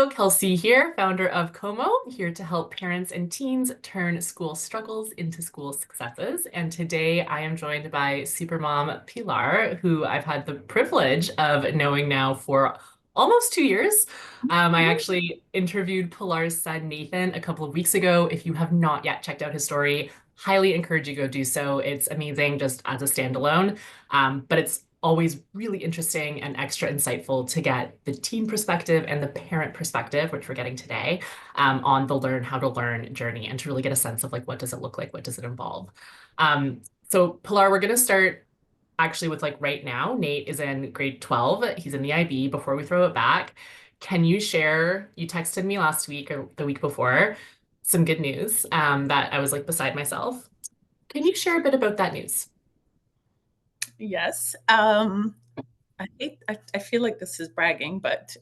Hello, Kelsey here, founder of Como, here to help parents and teens turn school struggles into school successes. And today I am joined by supermom Pilar, who I've had the privilege of knowing now for almost 2 years. I actually interviewed Pilar's son, Nathan, a couple of weeks ago. If you have not yet checked out his story, highly encourage you to go do so. It's amazing just as a standalone. But it's always really interesting and extra insightful to get the teen perspective and the parent perspective, which we're getting today, on the learn how to learn journey and to really get a sense of like, what does it look like? What does it involve? So Pilar, we're going to start actually with like right now. Nate is in grade 12. He's in the IB. Before we throw it back, can you share, you texted me last week or the week before, some good news that I was like beside myself. Can you share a bit about that news? Yes. I feel like this is bragging, but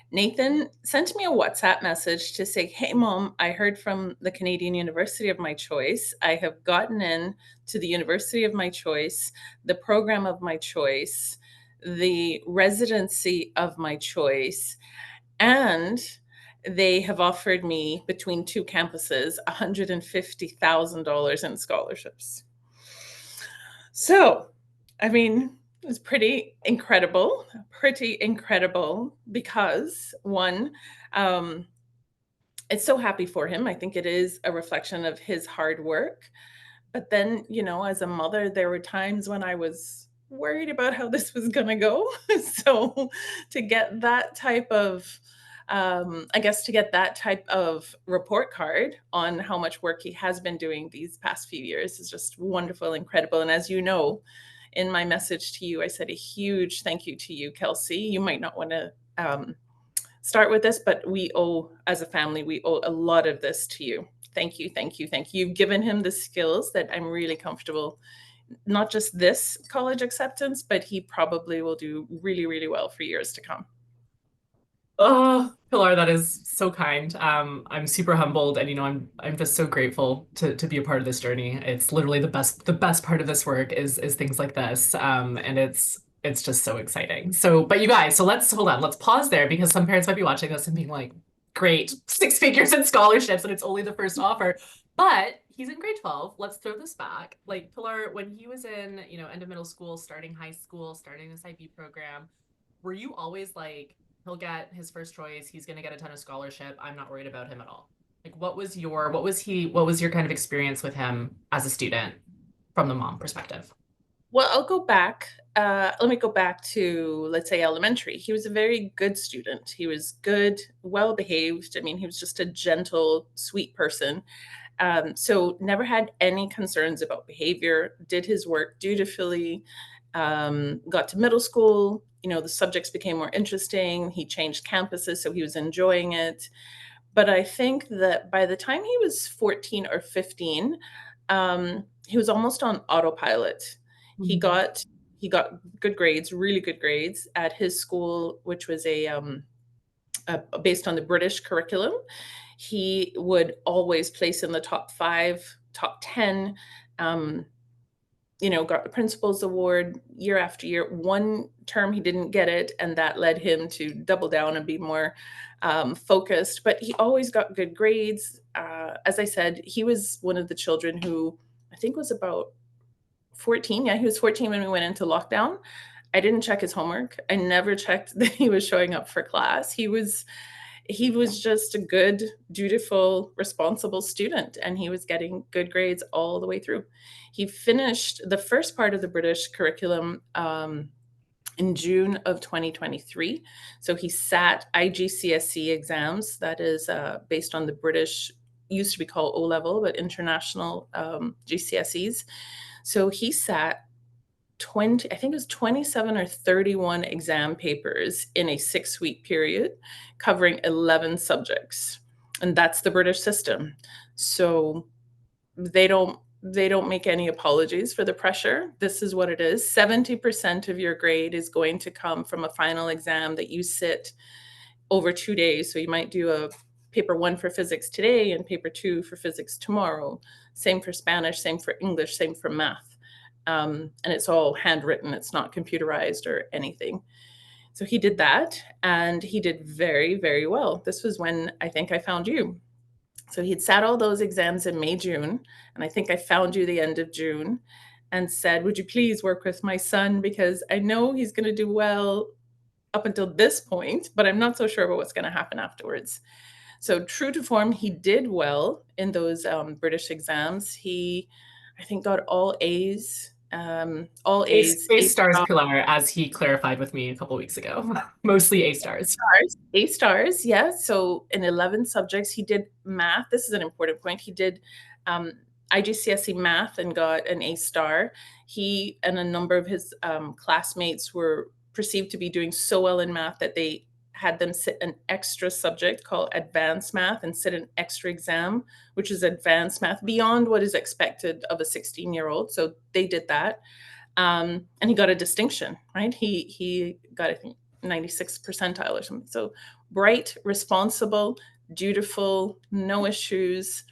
Nathan sent me a WhatsApp message to say, "Hey, mom, I heard from the Canadian university of my choice. I have gotten in to the university of my choice, the program of my choice, the residency of my choice, and they have offered me between two campuses $150,000 in scholarships." So, I mean, it's pretty incredible because one, um, it's so happy for him. I think it is a reflection of his hard work. But then, as a mother, there were times when I was worried about how this was going to go. So to get that type of, I guess, to get that type of report card on how much work he has been doing these past few years is just wonderful, incredible. And as you know, in my message to you, I said a huge thank you to you, Kelsey. You might not want to start with this, but as a family, we owe a lot of this to you. Thank you, thank you, thank you. You've given him the skills that I'm really comfortable, not just this college acceptance, but he probably will do really, really well for years to come. Oh, Pilar, that is so kind. I'm super humbled, and I'm just so grateful to be a part of this journey. It's literally the best part of this work is things like this, and it's just so exciting. So, but you guys, so let's hold on, let's pause there because some parents might be watching this and being like, "Great, 6 figures in scholarships, and it's only the first offer." But he's in grade 12. Let's throw this back. Like Pilar, when he was in, end of middle school, starting high school, starting this IB program, were you always like, he'll get his first choice, he's going to get a ton of scholarship, I'm not worried about him at all? Like, what was your kind of experience with him as a student from the mom perspective? Well, I'll go back. Let me go back to, let's say, elementary. He was a very good student. He was good, well behaved. I mean, he was just a gentle, sweet person. So never had any concerns about behavior, did his work dutifully, got to middle school, the subjects became more interesting. He changed campuses, so he was enjoying it. But I think that by the time he was 14 or 15, he was almost on autopilot. He Mhm. got he got good grades, really good grades at his school, which was based on the British curriculum. He would always place in the top 5, top 10. Um, got the principal's award year after year. One term he didn't get it, and that led him to double down and be more focused. But he always got good grades. As I said, he was one of the children who I think was about 14. Yeah, he was 14 when we went into lockdown. I didn't check his homework. I never checked that he was showing up for class. He was just a good, dutiful, responsible student, and he was getting good grades all the way through. He finished the first part of the British curriculum in June of 2023. So he sat IGCSE exams, that is based on the British, used to be called O level, but international GCSEs. So he sat 20, I think it was 27 or 31 exam papers in a 6-week period covering 11 subjects. And that's the British system. So they don't make any apologies for the pressure. This is what it is. 70% of your grade is going to come from a final exam that you sit over 2 days. So you might do a paper 1 for physics today and paper 2 for physics tomorrow. Same for Spanish, same for English, same for math. And it's all handwritten. It's not computerized or anything. So he did that and he did very, very well. This was when I think I found you. So he'd sat all those exams in May, June, and I think I found you the end of June and said, would you please work with my son? Because I know he's going to do well up until this point, but I'm not so sure about what's going to happen afterwards. So true to form, he did well in those British exams. He, I think, got all A's, A A stars, stars, Pilar, as he clarified with me a couple weeks ago. Mostly A stars. A stars. Yeah. So in 11 subjects, he did math. This is an important point. He did um, IGCSE math and got an A star. He and a number of his classmates were perceived to be doing so well in math that they had them sit an extra subject called advanced math and sit an extra exam, which is advanced math beyond what is expected of a 16-year-old. So they did that. And he got a distinction, right? He got, I think, 96th percentile or something. So bright, responsible, dutiful, no issues.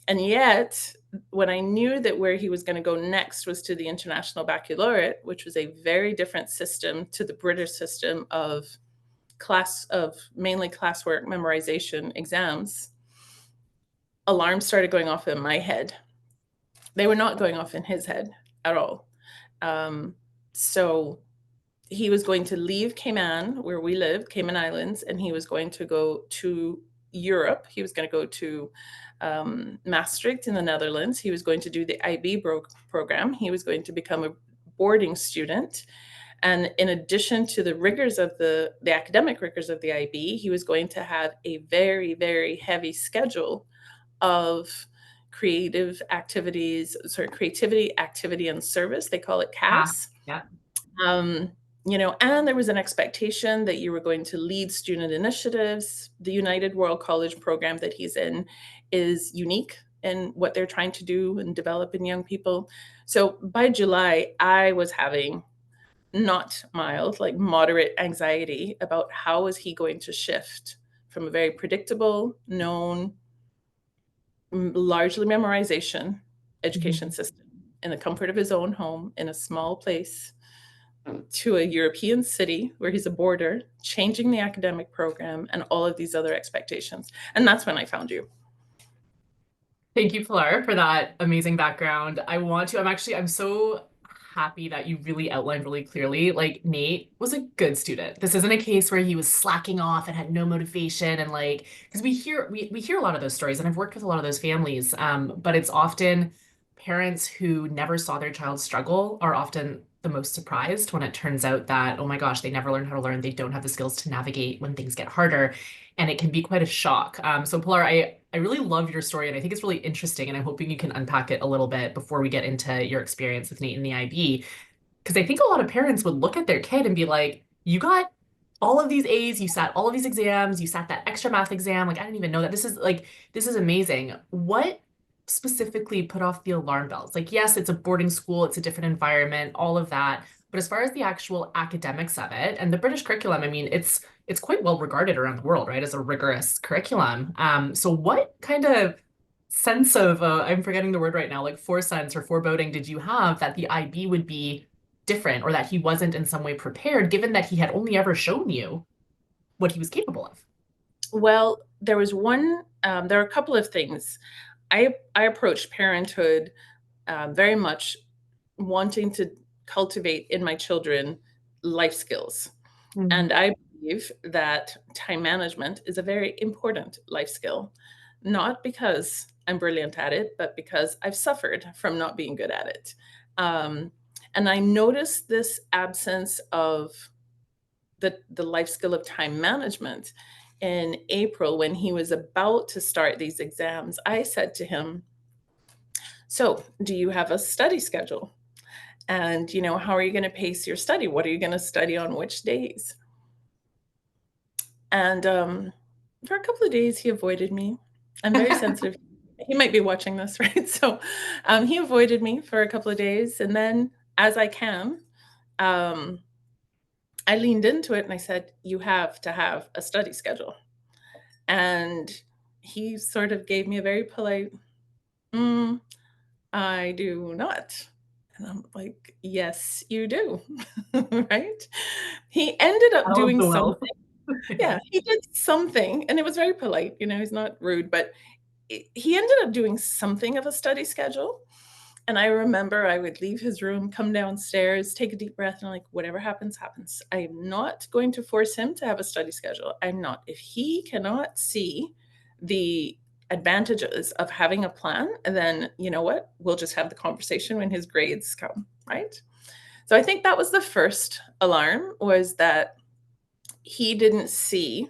And yet, when I knew that where he was going to go next was to the International Baccalaureate, which was a very different system to the British system of mainly classwork memorization exams, alarms started going off in my head. They were not going off in his head at all. So he was going to leave Cayman, where we lived, Cayman Islands, and he was going to go to Europe. He was going to go to Maastricht in the Netherlands. He was going to do the IB program. He was going to become a boarding student. And in addition to the rigors of the academic rigors of the IB, he was going to have a very, very heavy schedule of creativity, activity, and service. They call it Ah, CAS. yeah. Um, and there was an expectation that you were going to lead student initiatives. The United World College program that he's in is unique in what they're trying to do and develop in young people. So by July, I was having not mild, like moderate anxiety about how is he going to shift from a very predictable, known, largely memorization education Mhm. system in the comfort of his own home in a small place to a European city where he's a boarder, changing the academic program and all of these other expectations. And that's when I found you. Thank you, Pilar, for that amazing background. I'm so happy that you really outlined really clearly. Like, Nate was a good student. This isn't a case where he was slacking off and had no motivation and like, because we hear a lot of those stories, and I've worked with a lot of those families. But it's often parents who never saw their child struggle are often the most surprised when it turns out that, oh my gosh, they never learned how to learn. They don't have the skills to navigate when things get harder, and it can be quite a shock. So Pilar, I really love your story, and I think it's really interesting, and I'm hoping you can unpack it a little bit before we get into your experience with Nate in the IB. Because I think a lot of parents would look at their kid and be like, you got all of these A's, you sat all of these exams, you sat that extra math exam. Like, I didn't even know that. This is amazing. What specifically put off the alarm bells? Like, yes, it's a boarding school, it's a different environment, all of that. But as far as the actual academics of it and the British curriculum, I mean, it's quite well regarded around the world, right, as a rigorous curriculum. So what kind of sense of I'm forgetting the word right now, like foresense or foreboding did you have that the IB would be different or that he wasn't in some way prepared, given that he had only ever shown you what he was capable of? Well, there are a couple of things. I approached parenthood very much wanting to cultivate in my children life skills. Mm. And I believe that time management is a very important life skill, not because I'm brilliant at it, but because I've suffered from not being good at it. Um, and I noticed this absence of the life skill of time management in April when he was about to start these exams. I said to him, so, do you have a study schedule? And, how are you going to pace your study? What are you going to study on which days? And for a couple of days, he avoided me. I'm very sensitive. He might be watching this, right? So he avoided me for a couple of days. And then, as I can, um, I leaned into it and I said, you have to have a study schedule. And he sort of gave me a very polite, I do not. And I'm like, yes, you do. Right? He ended up Battle of doing the something. will. Yeah. Yeah, he did something, and it was very polite. He's not rude, but he ended up doing something of a study schedule. And I remember I would leave his room, come downstairs, take a deep breath, and I'm like, whatever happens, happens. I am not going to force him to have a study schedule. I'm not. If he cannot see the advantages of having a plan, then you know what? We'll just have the conversation when his grades come, right? So I think that was the first alarm, was that he didn't see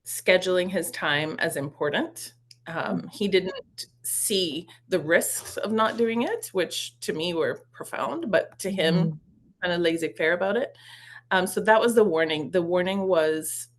scheduling his time as important. He didn't see the risks of not doing it, which to me were profound, but to him, Mhm. kind of laissez-faire about it. So that was the warning. The warning was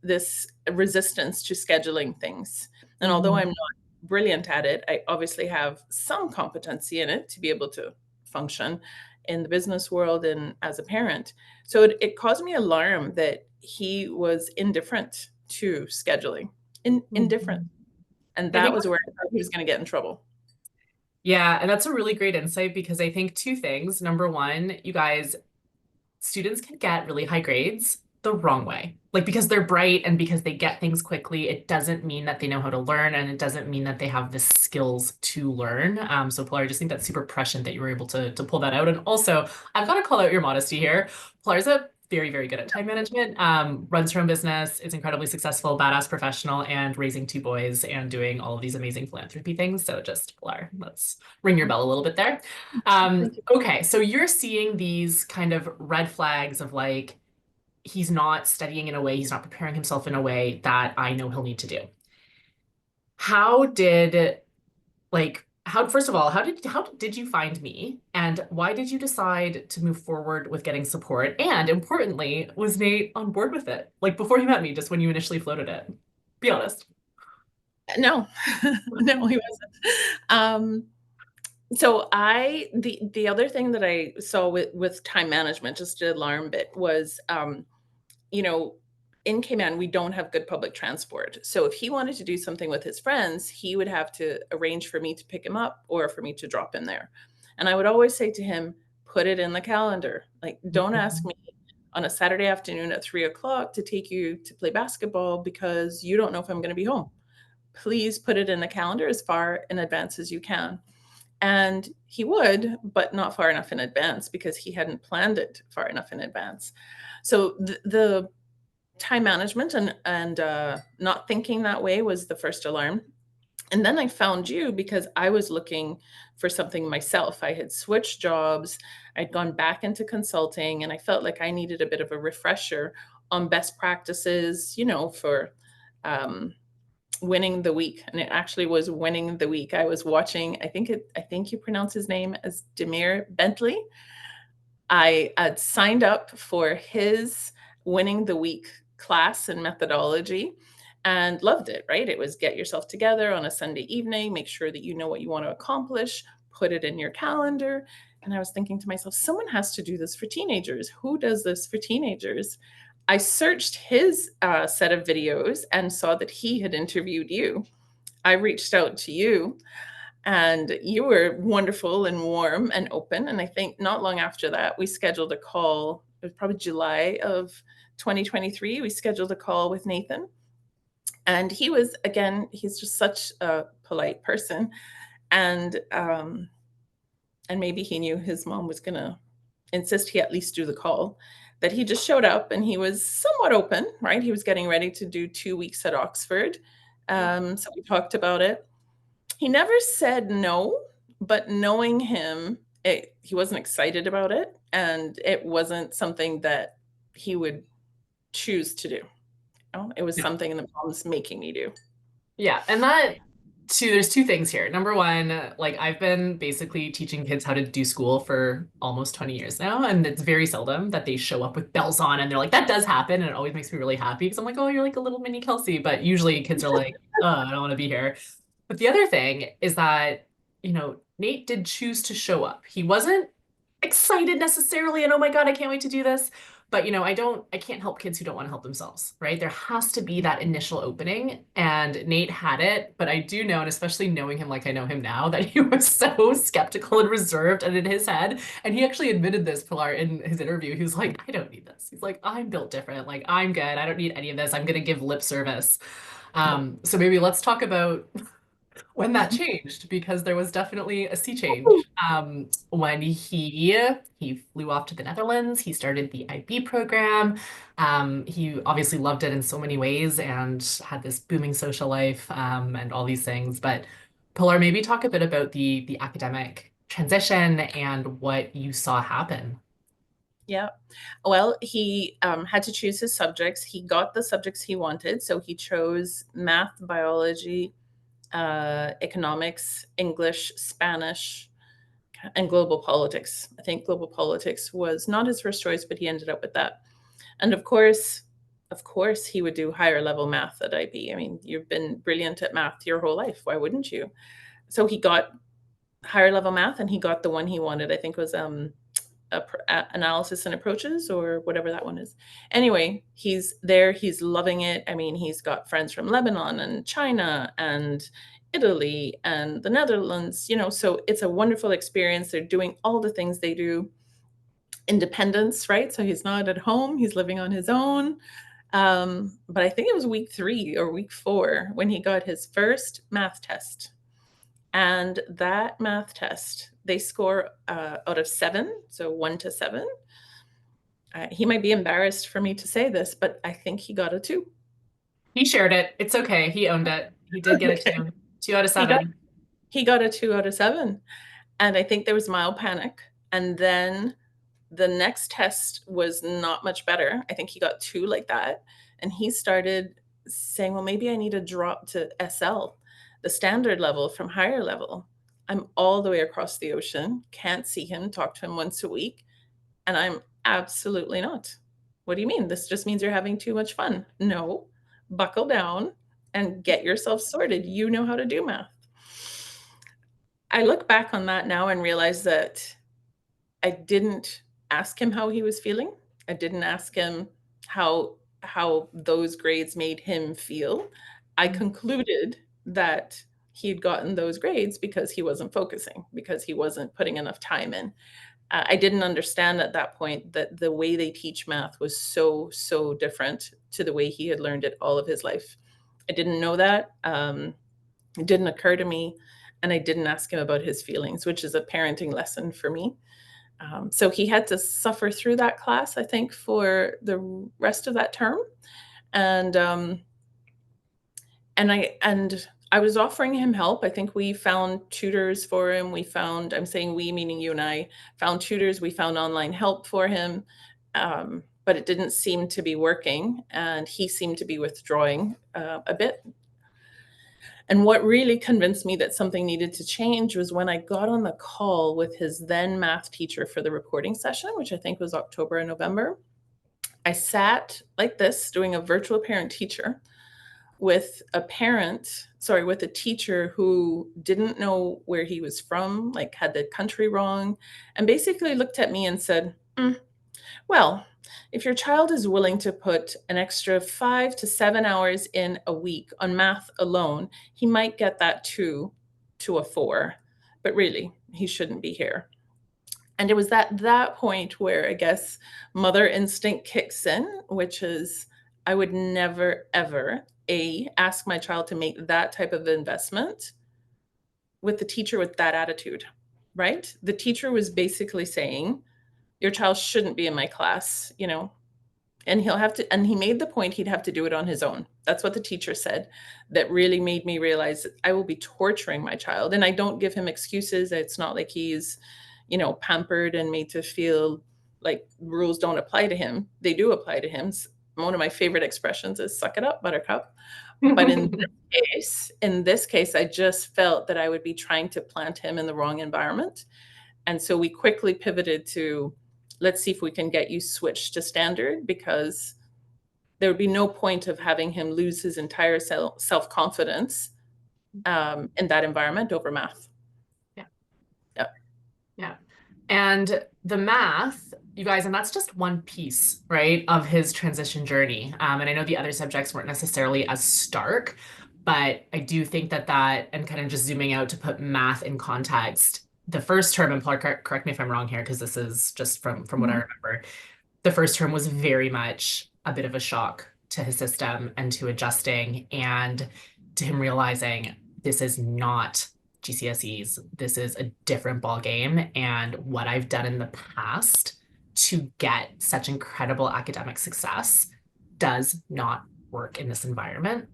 this resistance to scheduling things. And although Mhm. I'm not brilliant at it, I obviously have some competency in it to be able to function in the business world and as a parent. So it caused me alarm that he was indifferent to scheduling, indifferent. Mhm. And I that think, was where I thought he was going to get in trouble. yeah, and that's a really great insight because I think two things. Number one, you guys, students can get really high grades the wrong way. Like because they're bright and because they get things quickly, it doesn't mean that they know how to learn and it doesn't mean that they have the skills to learn. So Pilar, I just think that's super prescient that you were able to pull that out. And also, I've got to call out your modesty here. Pilar's a very, very good at time management, runs her own business, is incredibly successful, badass professional, and raising two boys and doing all of these amazing philanthropy things. So just Pilar, let's ring your bell a little bit there. Thank you. Okay, so you're seeing these kind of red flags of like, he's not studying in a way, he's not preparing himself in a way that I know he'll need to do. How did, first of all, how did you find me? And why did you decide to move forward with getting support? And importantly, was Nate on board with it? Like before you met me, just when you initially floated it? Be honest. No, no, he wasn't. Um, so the other thing that I saw with time management, just to alarm bit, was you know, in Cayman, we don't have good public transport. So if he wanted to do something with his friends, he would have to arrange for me to pick him up or for me to drop him there. And I would always say to him, put it in the calendar. Like, don't ask me on a Saturday afternoon at 3 o'clock to take you to play basketball because you don't know if I'm going to be home. Please put it in the calendar as far in advance as you can. And he would, but not far enough in advance because he hadn't planned it far enough in advance. So the time management and not thinking that way was the first alarm. And then I found you because I was looking for something myself. I had switched jobs, I'd gone back into consulting, and I felt like I needed a bit of a refresher on best practices, for um, winning the week. And it actually was winning the week. I was watching, I think you pronounce his name as Demir Bentley. I had signed up for his winning the week class and methodology and loved it, right? It was get yourself together on a Sunday evening, make sure that you know what you want to accomplish, put it in your calendar. And I was thinking to myself, someone has to do this for teenagers. Who does this for teenagers? I searched his set of videos and saw that he had interviewed you. I reached out to you and you were wonderful and warm and open. And I think not long after that, we scheduled a call. It was probably July of 2023. We scheduled a call with Nathan. And he was, again, he's just such a polite person. And maybe he knew his mom was going to insist he at least do the call, that he just showed up and he was somewhat open, right? He was getting ready to do 2 weeks at Oxford. So we talked about it. He never said no, but knowing him, he wasn't excited about it, and it wasn't something that he would choose to do. It was Yeah. something the mom's making me do. Yeah, and that too, there's two things here. Number one, like I've been basically teaching kids how to do school for almost 20 years now, and it's very seldom that they show up with bells on and they're like, that does happen, and it always makes me really happy because I'm like, oh, you're like a little mini Kelsey, but usually kids are like, I don't want to be here. But the other thing is that, Nate did choose to show up. He wasn't excited necessarily, and oh my God, I can't wait to do this. But I can't help kids who don't want to help themselves, right? There has to be that initial opening, and Nate had it. But I do know, and especially knowing him like I know him now, that he was so skeptical and reserved and in his head. And he actually admitted this, Pilar, in his interview. He was like, I don't need this. He's like, I'm built different. Like, I'm good. I don't need any of this. I'm gonna give lip service. So maybe let's talk about when that changed, because there was definitely a sea change. When he flew off to the Netherlands, he started the IB program. He obviously loved it in so many ways and had this booming social life, and all these things. But Pilar, maybe talk a bit about the academic transition and what you saw happen. Yeah. Well, he had to choose his subjects. He got the subjects he wanted. So he chose math, biology, economics, English, Spanish, and global politics. I think global politics was not his first choice, but he ended up with that. And of course, he would do higher level math at IB. I mean, you've been brilliant at math your whole life. Why wouldn't you? So he got higher level math, and he got the one he wanted. I think was analysis and approaches, or whatever that one is. Anyway, he's there. He's loving it. I mean, he's got friends from Lebanon and China and Italy and the Netherlands. So it's a wonderful experience. They're doing all the things they do. Independence, right? So he's not at home. He's living on his own. But I think it was week 3 or week 4 when he got his first math test. And that math test, they score out of 7, so 1 to 7. He might be embarrassed for me to say this, but I think he got a 2. He shared it. It's okay. He owned it. He did get a Okay. two. Two out of He got seven. he got a 2 out of 7. And I think there was mild panic. And then the next test was not much better. I think he got 2 like that. And he started saying, well, maybe I need to drop to SL, the standard level from higher level. I'm all the way across the ocean, can't see him, talk to him once a week. And I'm absolutely not. What do you mean? This just means you're having too much fun. No, buckle down and get yourself sorted. You know how to do math. I look back on that now and realize that I didn't ask him how he was feeling. I didn't ask him how those grades made him feel. I concluded that he had gotten those grades because he wasn't focusing, because he wasn't putting enough time in. I didn't understand at that point that the way they teach math was so different to the way he had learned it all of his life. I didn't know that. It didn't occur to me, and I didn't ask him about his feelings, which is a parenting lesson for me. So he had to suffer through that class, I think, for the rest of that term. And I was offering him help. I think we found tutors for him. I'm saying we, meaning you and I, found tutors. We found online help for him, but it didn't seem to be working, and he seemed to be withdrawing a bit. And what really convinced me that something needed to change was when I got on the call with his then math teacher for the reporting session, which I think was October and November. I sat like this doing a virtual parent teacher with with a teacher who didn't know where he was from, like had the country wrong, and basically looked at me and said, well, if your child is willing to put an extra 5 to 7 hours in a week on math alone, he might get that 2 to a 4. But really, he shouldn't be here. And it was at that point where I guess mother instinct kicks in, which is I would never, ever, ask my child to make that type of investment with the teacher with that attitude, right? The teacher was basically saying, your child shouldn't be in my class, and he made the point he'd have to do it on his own. That's what the teacher said. That really made me realize that I will be torturing my child. And I don't give him excuses. It's not like he's, pampered and made to feel like rules don't apply to him. They do apply to him. One of my favorite expressions is suck it up, buttercup. But in this case, I just felt that I would be trying to plant him in the wrong environment. And so we quickly pivoted to, let's see if we can get you switched to standard, because there would be no point of having him lose his entire self-confidence in that environment over math. Yeah. Yeah. Yeah. And the math, you guys, and that's just one piece, right, of his transition journey. And I know the other subjects weren't necessarily as stark, but I do think that and kind of just zooming out to put math in context, the first term, and Pilar, correct me if I'm wrong here, because this is just from what I Mhm. remember, the first term was very much a bit of a shock to his system and to adjusting and to him realizing this is not GCSEs. This is a different ball game. And what I've done in the past to get such incredible academic success does not work in this environment.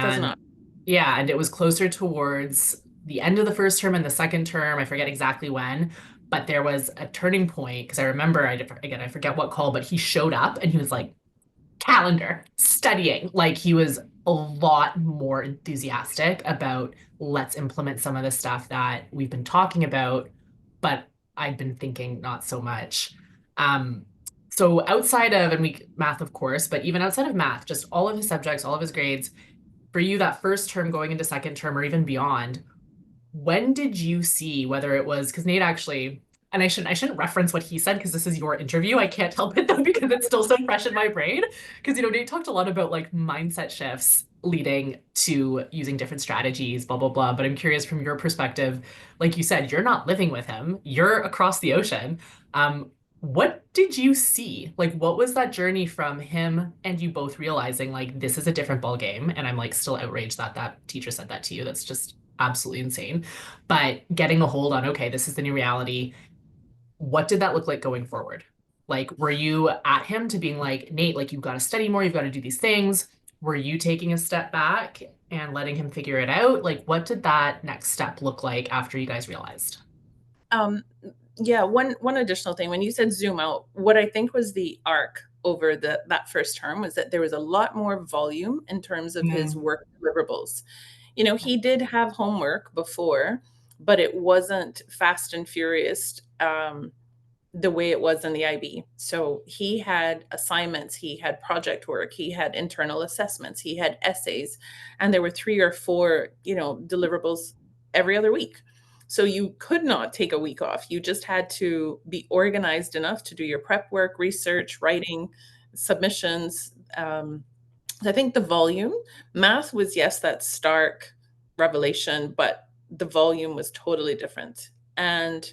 Does And not. yeah, and it was closer towards the end of the first term and the second term. I forget exactly when, but there was a turning point because I remember, again, I forget what call, but he showed up and he was like, calendar, studying. Like he was a lot more enthusiastic about let's implement some of the stuff that we've been talking about, but I'd been thinking not so much. Um, so outside of, and math, of course, but even outside of math, just all of his subjects, all of his grades, for you, that first term going into second term or even beyond, when did you see whether it was because Nate actually, and I shouldn't reference what he said because this is your interview. I can't help it though because it's still so fresh in my brain. Because Nate talked a lot about like mindset shifts leading to using different strategies, blah blah blah. But I'm curious from your perspective, like you said, you're not living with him, you're across the ocean. Um, what did you see? Like, what was that journey from him and you both realizing like this is a different ball game? And I'm like still outraged that that teacher said that to you. That's just absolutely insane. But getting a hold on, okay, this is the new reality. What did that look like going forward? Like, were you at him to being like, Nate, like, you've got to study more, you've got to do these things? Were you taking a step back and letting him figure it out? Like, what did that next step look like after you guys realized? Um, yeah, one additional thing. When you said zoom out, what I think was the arc over that first term was that there was a lot more volume in terms of his Mm, work deliverables. He did have homework before, but it wasn't fast and furious. The way it was in the IB. So he had assignments, he had project work, he had internal assessments, he had essays, and there were 3 or 4, deliverables every other week. So you could not take a week off. You just had to be organized enough to do your prep work, research, writing, submissions. I think the volume, math was, yes, that stark revelation, but the volume was totally different. And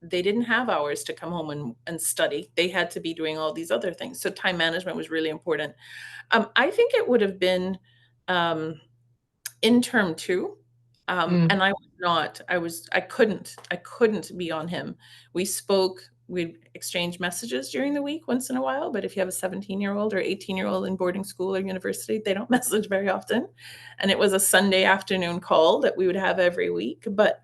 they didn't have hours to come home and study. They had to be doing all these other things. So time management was really important. I think it would have been um, in term two. mm, And I was not, I couldn't be on him. We spoke, we'd exchange messages during the week once in a while. But if you have a 17-year-old or 18-year-old in boarding school or university, they don't message very often. And it was a Sunday afternoon call that we would have every week. But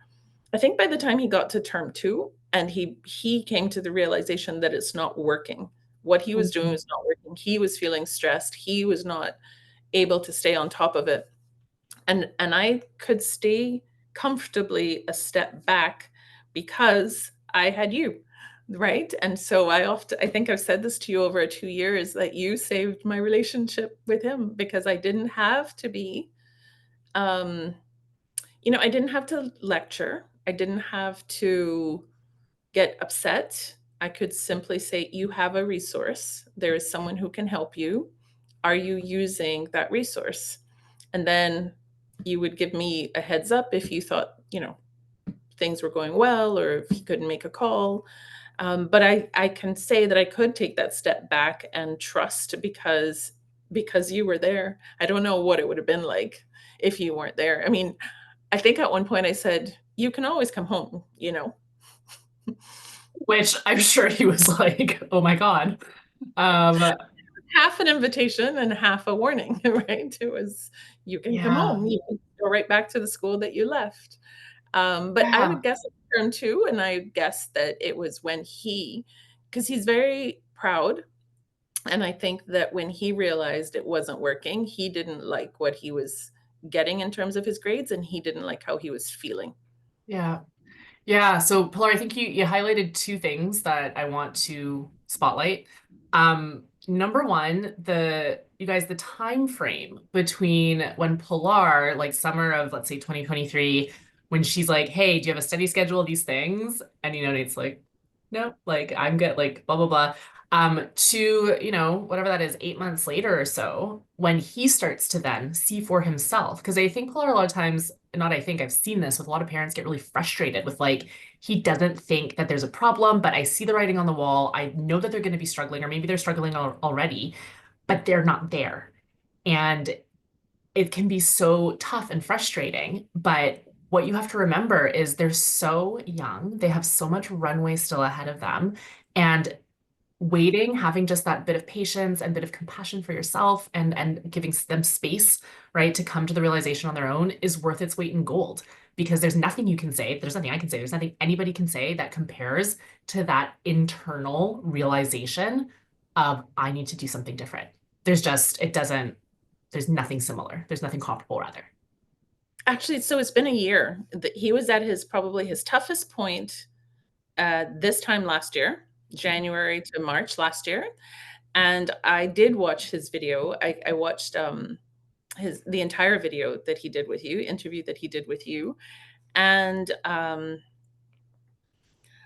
I think by the time he got to term two and he came to the realization that it's not working, what he was doing mm, was not working. He was feeling stressed. He was not able to stay on top of it. And I could stay comfortably a step back because I had you, right? And so I think I've said this to you over 2 years that you saved my relationship with him because I didn't have to be um I didn't have to lecture. I didn't have to get upset. I could simply say, you have a resource. There is someone who can help you. Are you using that resource? And then you would give me a heads up if you thought, things were going well or if he couldn't make a call. But I can say that I could take that step back and trust because you were there. I don't know what it would have been like if you weren't there. I mean, I think at one point I said, you can always come home. which I'm sure he was like, oh my God. Um, Half an invitation and half a warning, right? It was, you can come yeah, home, you can go right back to the school that you left. But I yeah, would guess term two, and I guess that it was when because he's very proud. And I think that when he realized it wasn't working, he didn't like what he was getting in terms of his grades, and he didn't like how he was feeling. yeah. Yeah, so Pilar, I think you highlighted two things that I want to spotlight. Number one, the time frame between when Pilar, like summer of let's say 2023, when she's like, "Hey, do you have a study schedule of these things?" And Nate's like, no, like I'm good, like blah blah blah. To, whatever that is, 8 months later or so, when he starts to then see for himself, because I think Pilar, a lot of times, not I think I've seen this with a lot of parents get really frustrated with like he doesn't think that there's a problem, but I see the writing on the wall. I know that they're going to be struggling, or maybe they're struggling already, but they're not there. And it can be so tough and frustrating. But what you have to remember is they're so young, they have so much runway still ahead of them. And waiting, having just that bit of patience and bit of compassion for yourself and giving them space, right, to come to the realization on their own is worth its weight in gold. Because there's nothing you can say, there's nothing I can say, there's nothing anybody can say that compares to that internal realization of I need to do something different. It doesn't, there's nothing similar. There's nothing comparable, rather. Actually, so it's been a year. He was at his probably his toughest point this time last year, January to March last year. And I did watch his video. I watched his the entire video that he did with you, interview that he did with you. And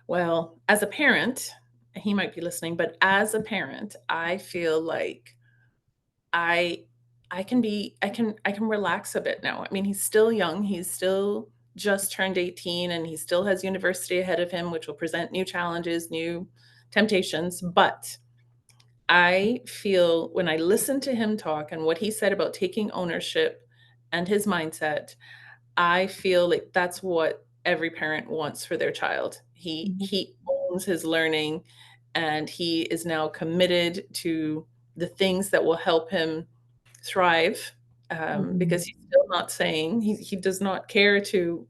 well, as a parent, he might be listening, but as a parent, I feel like I I can relax a bit now. I mean, he's still young. He's still just turned 18 and he still has university ahead of him, which will present new challenges, new temptations. But I feel when I listen to him talk and what he said about taking ownership and his mindset, I feel like that's what every parent wants for their child. Mhm. He owns his learning and he is now committed to the things that will help him thrive, because Mhm. he's still not saying he does not care to,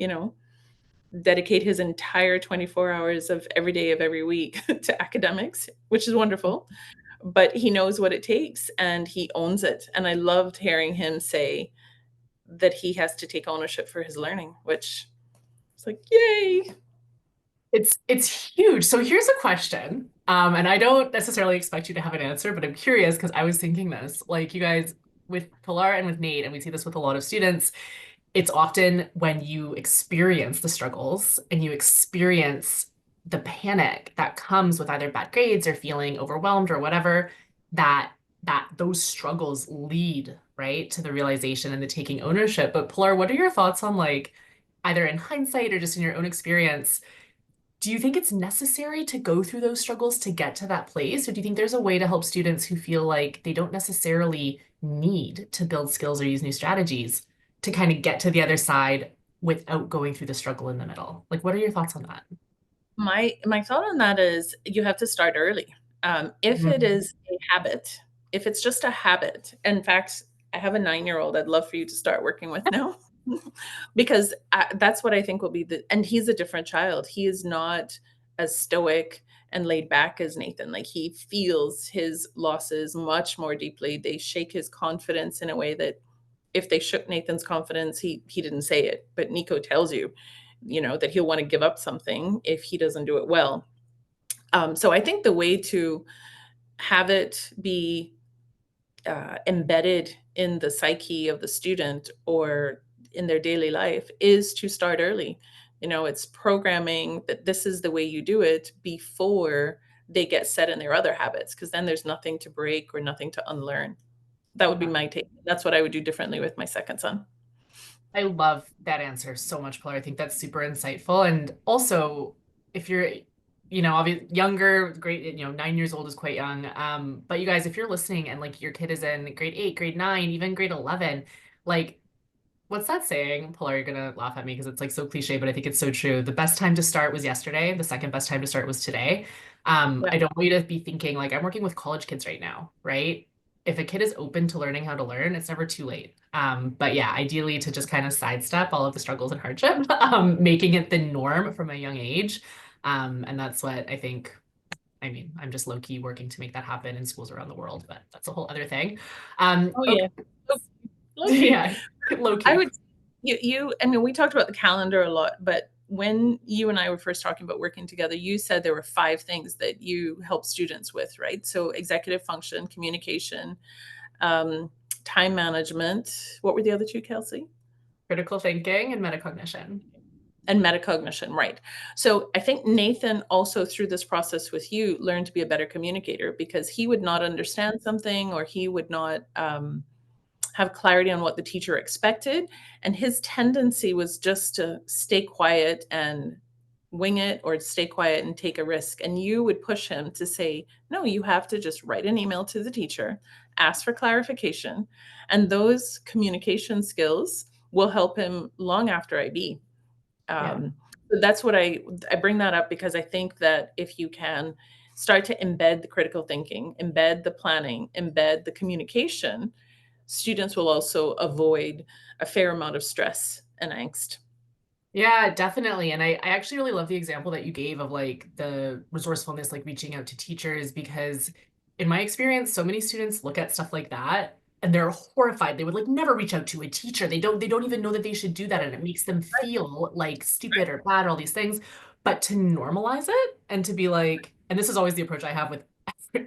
dedicate his entire 24 hours of every day of every week to academics, which is wonderful. But he knows what it takes and he owns it. And I loved hearing him say that he has to take ownership for his learning, which it's like, yay. It's huge. So here's a question. And I don't necessarily expect you to have an answer, but I'm curious because I was thinking this. Like you guys with Pilar and with Nate, and we see this with a lot of students, it's often when you experience the struggles and you experience the panic that comes with either bad grades or feeling overwhelmed or whatever, that those struggles lead, right, to the realization and the taking ownership. But Pilar, what are your thoughts on like either in hindsight or just in your own experience? Do you think it's necessary to go through those struggles to get to that place? Or do you think there's a way to help students who feel like they don't necessarily need to build skills or use new strategies to kind of get to the other side without going through the struggle in the middle? Like, what are your thoughts on that? My thought on that is you have to start early. If it Mhm. is a habit, if it's just a habit, in fact, I have a 9-year-old I'd love for you to start working with now. Because that's what I think will be and he's a different child. He is not as stoic and laid back as Nathan. Like he feels his losses much more deeply. They shake his confidence in a way that if they shook Nathan's confidence, he didn't say it, but Nico tells you, that he'll want to give up something if he doesn't do it well. So I think the way to have it be embedded in the psyche of the student or in their daily life is to start early. It's programming that this is the way you do it before they get set in their other habits, because then there's nothing to break or nothing to unlearn. That would be my take. That's what I would do differently with my second son. I love that answer so much, Paula. I think that's super insightful. And also, if you're, obviously younger, great, 9 years old is quite young. But you guys, if you're listening and like your kid is in grade 8, grade 9, even grade 11, like what's that saying? Pilar, you're gonna laugh at me because it's like so cliche, but I think it's so true. The best time to start was yesterday. The second best time to start was today. Yeah. I don't want you to be thinking like I'm working with college kids right now, right? If a kid is open to learning how to learn, it's never too late. But yeah, ideally to just kind of sidestep all of the struggles and hardship, making it the norm from a young age. And that's what I think. I mean, I'm just low key working to make that happen in schools around the world, but that's a whole other thing. Oh Okay, yeah. Okay. yeah, low I key. would you I mean, we talked about the calendar a lot, but when you and I were first talking about working together, you said there were 5 things that you help students with, right? So executive function, communication, um, time management. What were the other 2, Kelsey? Critical thinking and metacognition. And metacognition, right. So I think Nathan also through this process with you learned to be a better communicator because he would not understand something or he would not have clarity on what the teacher expected. And his tendency was just to stay quiet and wing it or stay quiet and take a risk. And you would push him to say, no, you have to just write an email to the teacher, ask for clarification. And those communication skills will help him long after IB. Yeah. So that's what I bring that up because I think that if you can start to embed the critical thinking, embed the planning, embed the communication, students will also avoid a fair amount of stress and angst. Yeah, definitely. And I actually really love the example that you gave of like the resourcefulness, like reaching out to teachers, because in my experience, so many students look at stuff like that and they're horrified. They would like never reach out to a teacher. They don't even know that they should do that. And it makes them feel like stupid or bad, all these things. But to normalize it and to be like, and this is always the approach I have with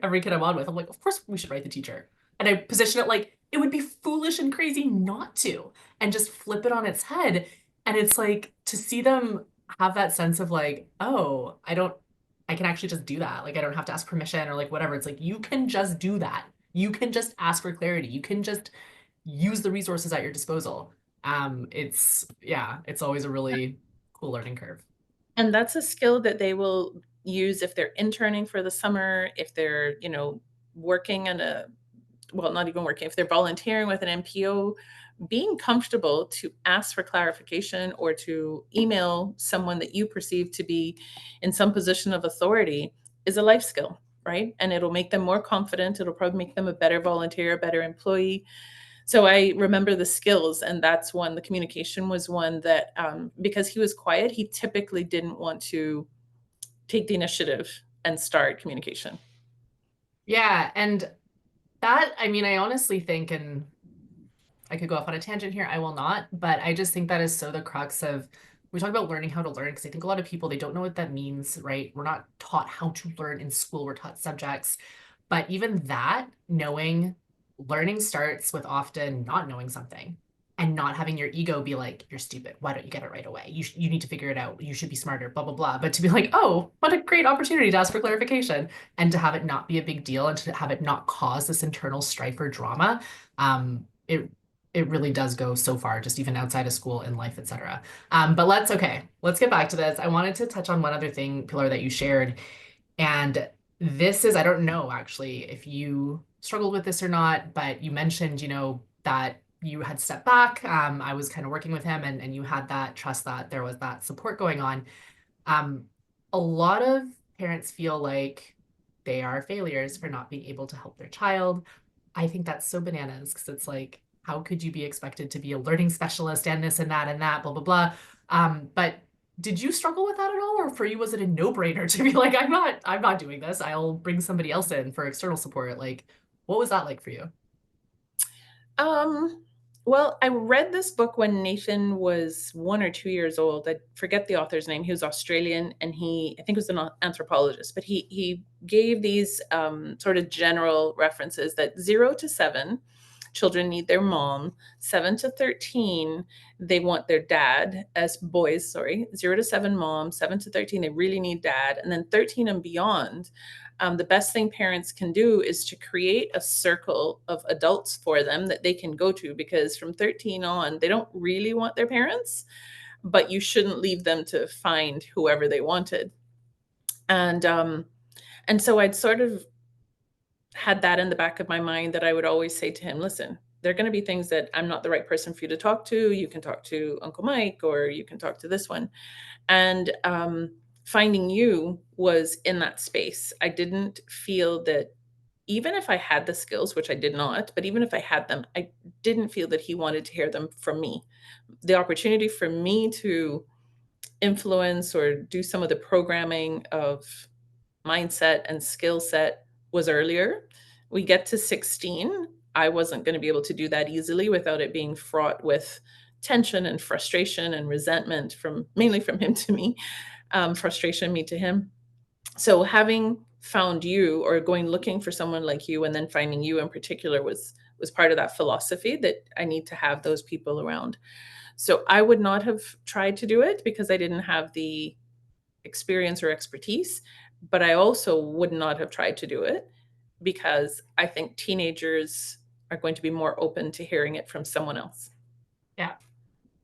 every kid I'm on with. I'm like, of course we should write the teacher. And I position it like it would be foolish and crazy not to, and just flip it on its head. And it's like to see them have that sense of like, oh, I can actually just do that. Like I don't have to ask permission or like whatever. It's like you can just do that. You can just ask for clarity. You can just use the resources at your disposal. Yeah, it's always a really cool learning curve. And that's a skill that they will use if they're interning for the summer, if they're, working in a well, not even working, if they're volunteering with an NPO, being comfortable to ask for clarification or to email someone that you perceive to be in some position of authority is a life skill, right? And it'll make them more confident. It'll probably make them a better volunteer, a better employee. So I remember the skills, and that's one. The communication was one that, because he was quiet, he typically didn't want to take the initiative and start communication. Yeah, and that, I mean, I honestly think, and I could go off on a tangent here. I will not, but I just think that is so the crux of we talk about learning how to learn because I think a lot of people they don't know what that means, right? We're not taught how to learn in school. We're taught subjects. But even that, knowing learning starts with often not knowing something and not having your ego be like, you're stupid. Why don't you get it right away? You need to figure it out. You should be smarter, blah, blah, blah. But to be like, oh, what a great opportunity to ask for clarification and to have it not be a big deal and to have it not cause this internal strife or drama. It really does go so far, just even outside of school in life, etc. But let's get back to this. I wanted to touch on one other thing, Pilar, that you shared. And this is, I don't know actually if you struggled with this or not, but you mentioned, that you had stepped back. I was kind of working with him and you had that trust that there was that support going on. Um, a lot of parents feel like they are failures for not being able to help their child. I think that's so bananas because it's like, how could you be expected to be a learning specialist and this and that, blah, blah, blah. But did you struggle with that at all? Or for you, was it a no-brainer to be like, I'm not doing this. I'll bring somebody else in for external support. Like, what was that like for you? Um, well, I read this book when Nathan was 1 or 2 years old. I forget the author's name. He was Australian, and I think, was an anthropologist. But he gave these sort of general references that 0 to 7, children need their mom. 7 to 13, they want their dad. As boys, sorry, 0 to 7, mom. 7 to 13, they really need dad. And then 13 and beyond, the best thing parents can do is to create a circle of adults for them that they can go to because from 13 on, they don't really want their parents, but you shouldn't leave them to find whoever they wanted. And so I'd sort of had that in the back of my mind that I would always say to him, listen, there are going to be things that I'm not the right person for you to talk to. You can talk to Uncle Mike or you can talk to this one. And finding you was in that space. I didn't feel that even if I had the skills, which I did not, but even if I had them, I didn't feel that he wanted to hear them from me. The opportunity for me to influence or do some of the programming of mindset and skill set was earlier. We get to 16, I wasn't going to be able to do that easily without it being fraught with tension and frustration and resentment from mainly from him to me, frustration me to him. So having found you or going looking for someone like you and then finding you in particular was part of that philosophy that I need to have those people around. So I would not have tried to do it because I didn't have the experience or expertise, but I also would not have tried to do it because I think teenagers are going to be more open to hearing it from someone else. Yeah.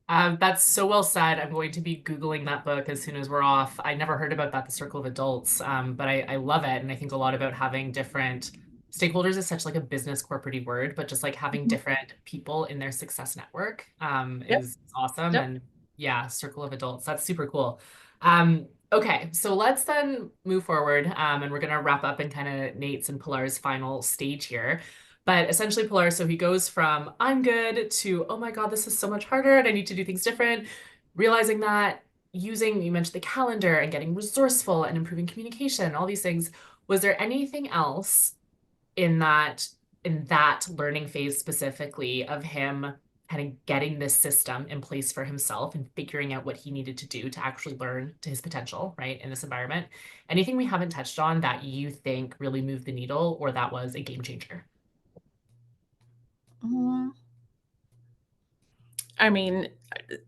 That's so well said. I'm going to be Googling that book as soon as we're off. I never heard about that, The Circle of Adults, but I love it. And I think a lot about having different stakeholders is such like a business corporate word, but just like having Mhm. different people in their success network Yep. is awesome. Yep. And yeah, Circle of Adults, that's super cool. Okay, so let's then move forward, and we're gonna wrap up in kind of Nate's and Pilar's final stage here. But essentially, Pilar, so he goes from I'm good to oh my God, this is so much harder and I need to do things different. Realizing that using, you mentioned the calendar and getting resourceful and improving communication, all these things. Was there anything else in that learning phase specifically of him kind of getting this system in place for himself and figuring out what he needed to do to actually learn to his potential, right, in this environment? Anything we haven't touched on that you think really moved the needle or that was a game changer? Mm, I mean,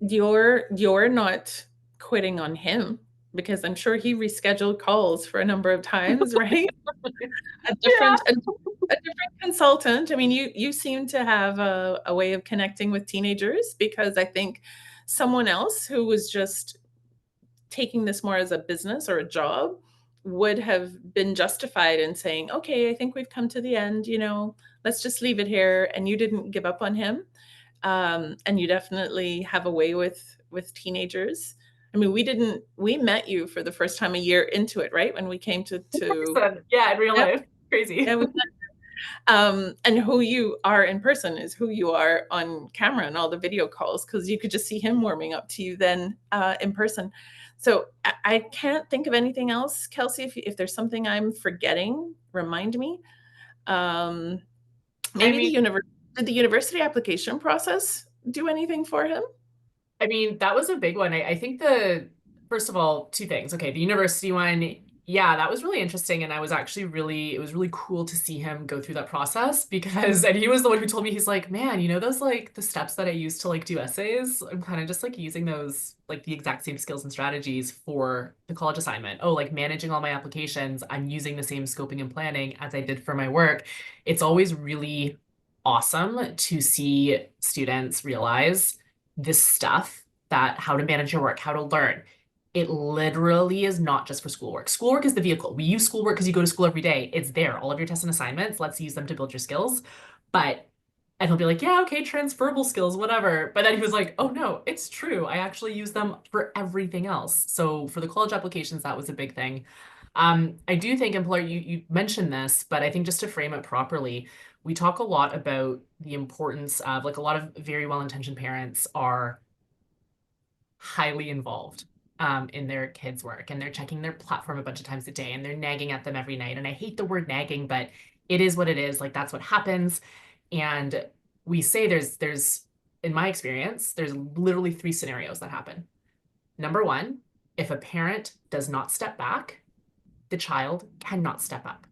you're not quitting on him because I'm sure he rescheduled calls for a number of times, right? A Yeah. different a, a different consultant. I mean, you seem to have a way of connecting with teenagers because I think someone else who was just taking this more as a business or a job would have been justified in saying, okay, I think we've come to the end, let's just leave it here. And you didn't give up on him. And you definitely have a way with teenagers. I mean, we met you for the first time a year into it, right? When we came to Person. Yeah, in real yep, life. Crazy. yeah, and who you are in person is who you are on camera and all the video calls because you could just see him warming up to you then in person. So I can't think of anything else, Kelsey. If there's something I'm forgetting, remind me. Um, I maybe mean, did the university application process do anything for him? that was a big one. I think first of all, two things. Okay, the university one, yeah, that was really interesting. And I was actually it was really cool to see him go through that process because, and he was the one who told me, he's like, man, those like the steps that I used to like do essays, I'm kind of just like using those, like the exact same skills and strategies for the college assignment. Oh, like managing all my applications, I'm using the same scoping and planning as I did for my work. It's always really awesome to see students realize this stuff that how to manage your work, how to learn. It literally is not just for schoolwork. Schoolwork is the vehicle. We use schoolwork because you go to school every day. It's there. All of your tests and assignments, let's use them to build your skills. But, and he'll be like, yeah, okay, transferable skills, whatever. But then he was like, oh no, it's true. I actually use them for everything else. So for the college applications, that was a big thing. I do think, and Pilar, you mentioned this, but I think just to frame it properly, we talk a lot about the importance of like a lot of very well-intentioned parents are highly involved in their kids' work and they're checking their platform a bunch of times a day and they're nagging at them every night. And I hate the word nagging, but it is what it is. Like that's what happens. And we say in my experience, there's literally three scenarios that happen. Number one, if a parent does not step back, the child cannot step up.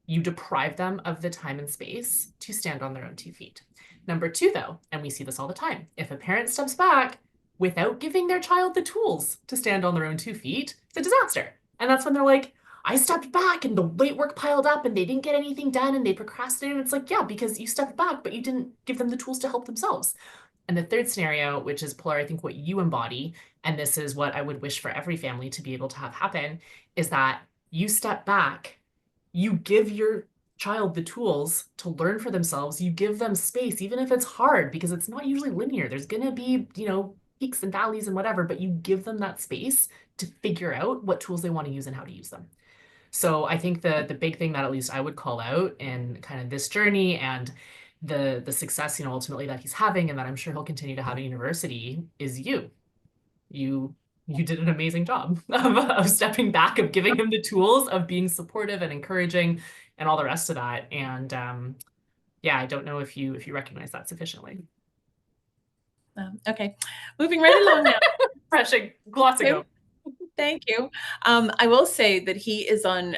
You deprive them of the time and space to stand on their own 2 feet. Number two, though, and we see this all the time, if a parent steps back without giving their child the tools to stand on their own 2 feet, it's a disaster. And that's when they're like, I stepped back and the late work piled up and they didn't get anything done and they procrastinated. It's like, yeah, because you stepped back, but you didn't give them the tools to help themselves. And the third scenario, which is Pilar, I think what you embody, and this is what I would wish for every family to be able to have happen, is that you step back, you give your child the tools to learn for themselves, you give them space, even if it's hard, because it's not usually linear. There's going to be, peaks and valleys and whatever, but you give them that space to figure out what tools they want to use and how to use them. So I think the big thing that at least I would call out in kind of this journey and the success, ultimately that he's having and that I'm sure he'll continue to have at university is you. You you did an amazing job of stepping back, of giving him the tools, of being supportive and encouraging, and all the rest of that. And yeah, I don't know if you recognize that sufficiently. Okay, moving right along now. Refreshing, glossing Okay, over. thank you. I will say that he is on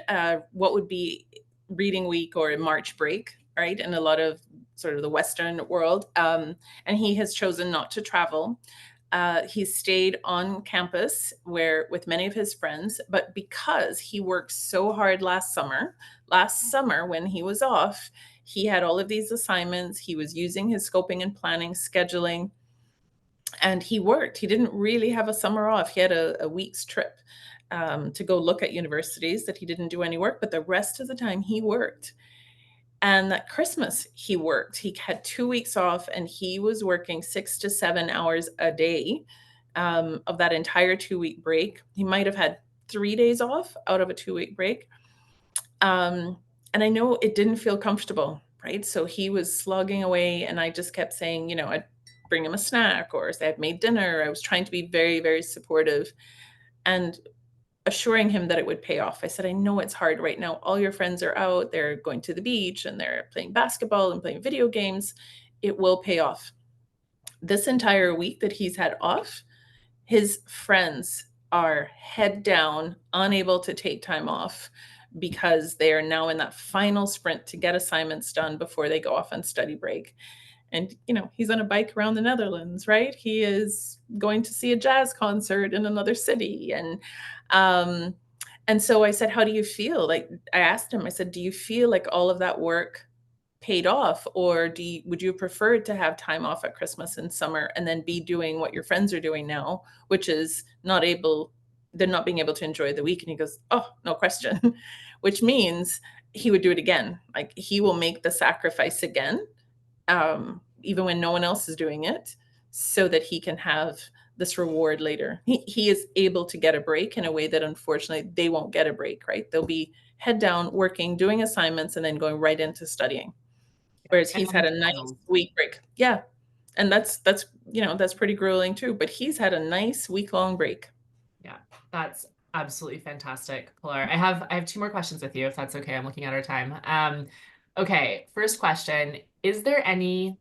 what would be reading week or March break, right? And a lot of sort of the Western world, and he has chosen not to travel. He stayed on campus where with many of his friends, but because he worked so hard last summer when he was off, he had all of these assignments. He was using his scoping and planning, scheduling, and he worked. He didn't really have a summer off. He had a week's trip to go look at universities that he didn't do any work, but the rest of the time he worked. And that Christmas, he worked. He had 2 weeks off and he was working 6 to 7 hours a day of that entire 2 week break. He might have had 3 days off out of a 2 week break. And I know it didn't feel comfortable, right? So he was slogging away, and I just kept saying, I'd bring him a snack or say I'd made dinner. I was trying to be very, very supportive and assuring him that it would pay off. I said, I know it's hard right now. All your friends are out, they're going to the beach and they're playing basketball and playing video games. It will pay off. This entire week that he's had off, his friends are head down, unable to take time off because they are now in that final sprint to get assignments done before they go off on study break. And he's on a bike around the Netherlands, right? He is going to see a jazz concert in another city. And so I said, how do you feel? Like, I asked him, I said, do you feel like all of that work paid off, or would you prefer to have time off at Christmas and summer and then be doing what your friends are doing now, which is they're not being able to enjoy the week? And he goes, oh, no question. Which means he would do it again. Like, he will make the sacrifice again, even when no one else is doing it, so that he can have this reward later. He is able to get a break in a way that unfortunately they won't get a break, right? They'll be head down working, doing assignments, and then going right into studying. Yeah. Whereas And he's then had the a nice finals. week break. Yeah. And that's pretty grueling too, but he's had a nice week-long break. Yeah, that's absolutely fantastic, Pilar. I have two more questions with you, if that's okay. I'm looking at our time. Okay, first question. Is there any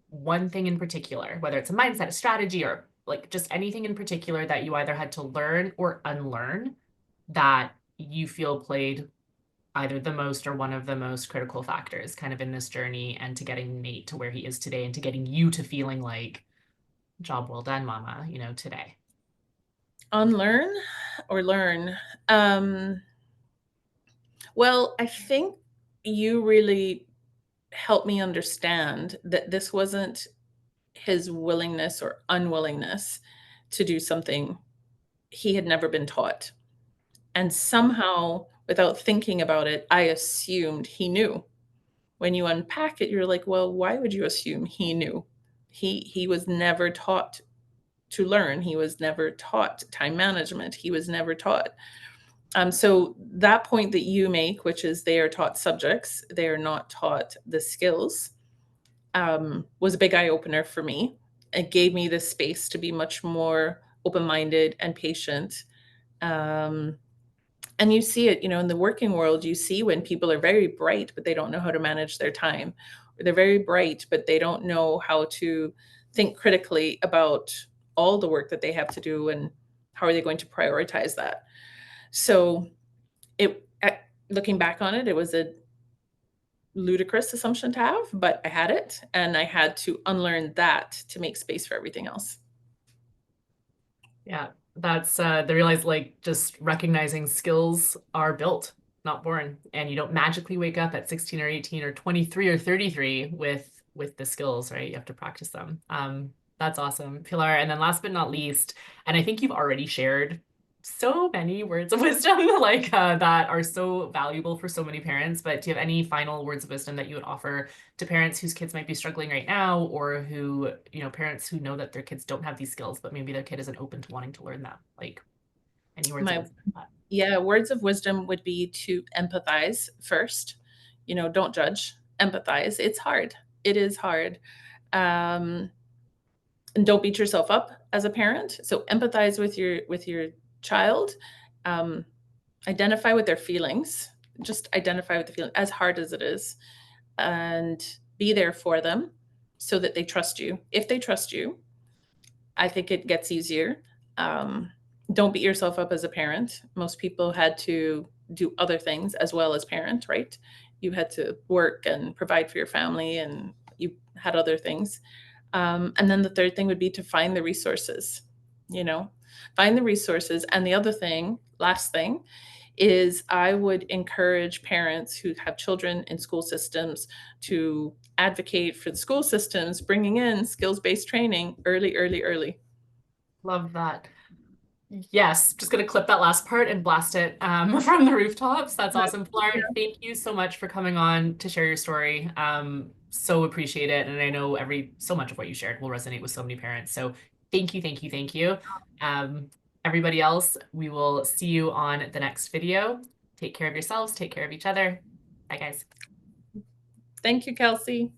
one thing in particular, whether it's a mindset, a strategy, or like just anything in particular that you either had to learn or unlearn that you feel played either the most or one of the most critical factors kind of in this journey and to getting Nate to where he is today and to getting you to feeling like job well done, mama, today? Unlearn or learn? Um, well, I think you really helped me understand that this wasn't his willingness or unwillingness to do something he had never been taught. And somehow, without thinking about it, I assumed he knew. When you unpack it, you're like, well, why would you assume he knew? He was never taught to learn. He was never taught time management. He was never taught. So that point that you make, which is they are taught subjects, they are not taught the skills, was a big eye opener for me. It gave me the space to be much more open minded and patient. Um, and you see it, in the working world, you see when people are very bright, but they don't know how to manage their time. Or they're very bright, but they don't know how to think critically about all the work that they have to do and how are they going to prioritize that. So looking back on it, it was a ludicrous assumption to have, but I had it and I had to unlearn that to make space for everything else. Yeah, that's they realize like just recognizing skills are built, not born, and you don't magically wake up at 16 or 18 or 23 or 33 with the skills, right? You have to practice them. That's awesome, Pilar. And then last but not least, and I think you've already shared so many words of wisdom like that are so valuable for so many parents, but do you have any final words of wisdom that you would offer to parents whose kids might be struggling right now, or who, parents who know that their kids don't have these skills, but maybe their kid isn't open to wanting to learn them? Like, any words of My wisdom for that? Yeah, words of wisdom would be to empathize first. Don't judge, empathize. It's hard. It is hard. Um, and don't beat yourself up as a parent. So empathize with your child. Um, identify with their feelings. Just identify with the feeling, as hard as it is, and be there for them so that they trust you. If they trust you, I think it gets easier. Um, don't beat yourself up as a parent. Most people had to do other things as well as parent, right? You had to work and provide for your family and you had other things. And then the third thing would be to find the resources, you know, find the resources. And the other thing, last thing, is I would encourage parents who have children in school systems to advocate for the school systems bringing in skills-based training early, early, early. Love that. Yes, just gonna clip that last part and blast it from the rooftops. That's awesome. Pilar, thank you so much for coming on to share your story. So appreciate it. And I know so much of what you shared will resonate with so many parents. So thank you, thank you, thank you. Um, Everybody else, we will see you on the next video. Take care of yourselves, take care of each other. Bye, guys. Thank you, Kelsey.